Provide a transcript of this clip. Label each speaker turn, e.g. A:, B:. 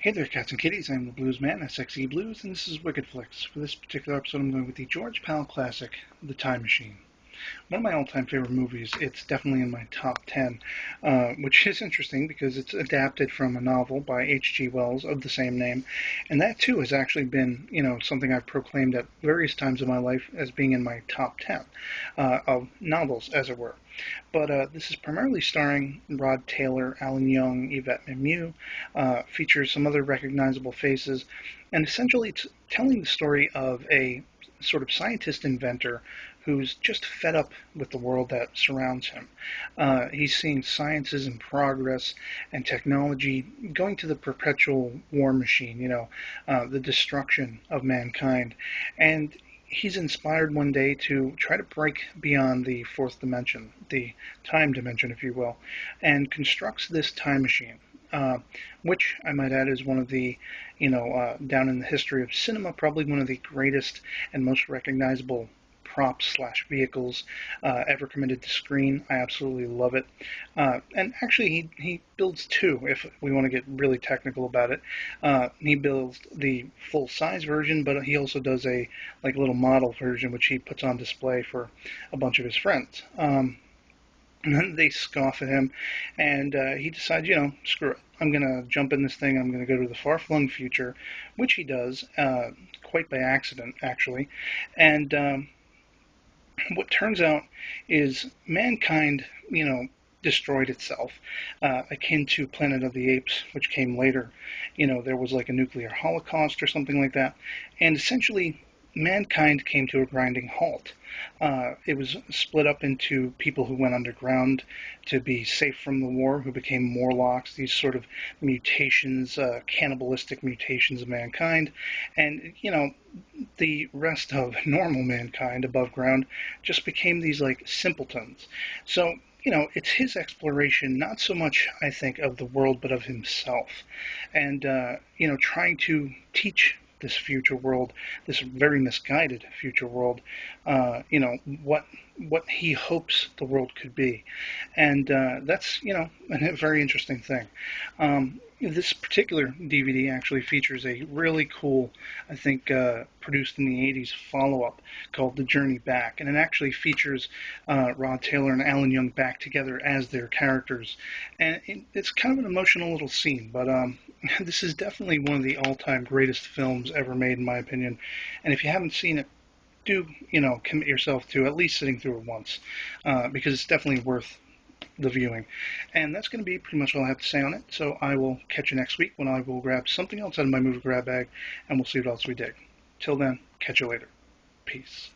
A: Hey there, cats and kitties. I'm the Blues Man at sXeblues, and this is Wicked Flicks. For this particular episode, I'm going with the George Pal classic, The Time Machine. One of my all-time favorite movies. It's definitely in my top 10, which is interesting because it's adapted from a novel by H.G. Wells of the same name, and that too has actually been, something I've proclaimed at various times in my life as being in my top 10 of novels, as it were. But this is primarily starring Rod Taylor, Alan Young, Yvette Mimieux, features some other recognizable faces, and essentially it's telling the story of a sort of scientist inventor who's just fed up with the world that surrounds him. He's seeing sciences in progress and technology going to the perpetual war machine, the destruction of mankind. And he's inspired one day to try to break beyond the fourth dimension, the time dimension, if you will, and constructs this time machine. Which I might add is one of the, down in the history of cinema, probably one of the greatest and most recognizable props slash vehicles ever committed to screen. I absolutely love it. And actually, he builds two, if we want to get really technical about it. He builds the full size version, but he also does a like little model version, which he puts on display for a bunch of his friends. And then they scoff at him, and he decides, screw it. I'm going to jump in this thing. I'm going to go to the far-flung future, which he does, quite by accident, actually. And what turns out is mankind, destroyed itself, akin to Planet of the Apes, which came later. There was like a nuclear holocaust or something like that. And essentially, mankind came to a grinding halt. It was split up into people who went underground to be safe from the war, who became Morlocks, these sort of mutations, cannibalistic mutations of mankind. And, the rest of normal mankind above ground just became these like simpletons. So, it's his exploration, not so much, I think, of the world, but of himself. And, trying to teach this future world, this very misguided future world, what he hopes the world could be, and that's a very interesting thing. This particular DVD actually features a really cool, I think, produced in the '80s follow-up called The Journey Back, and it actually features Rod Taylor and Alan Young back together as their characters, and it's kind of an emotional little scene, but this is definitely one of the all-time greatest films ever made, in my opinion. And if you haven't seen it, do commit yourself to at least sitting through it once, because it's definitely worth the viewing. And that's going to be pretty much all I have to say on it. So I will catch you next week when I will grab something else out of my movie grab bag, and we'll see what else we dig. Till then, catch you later. Peace.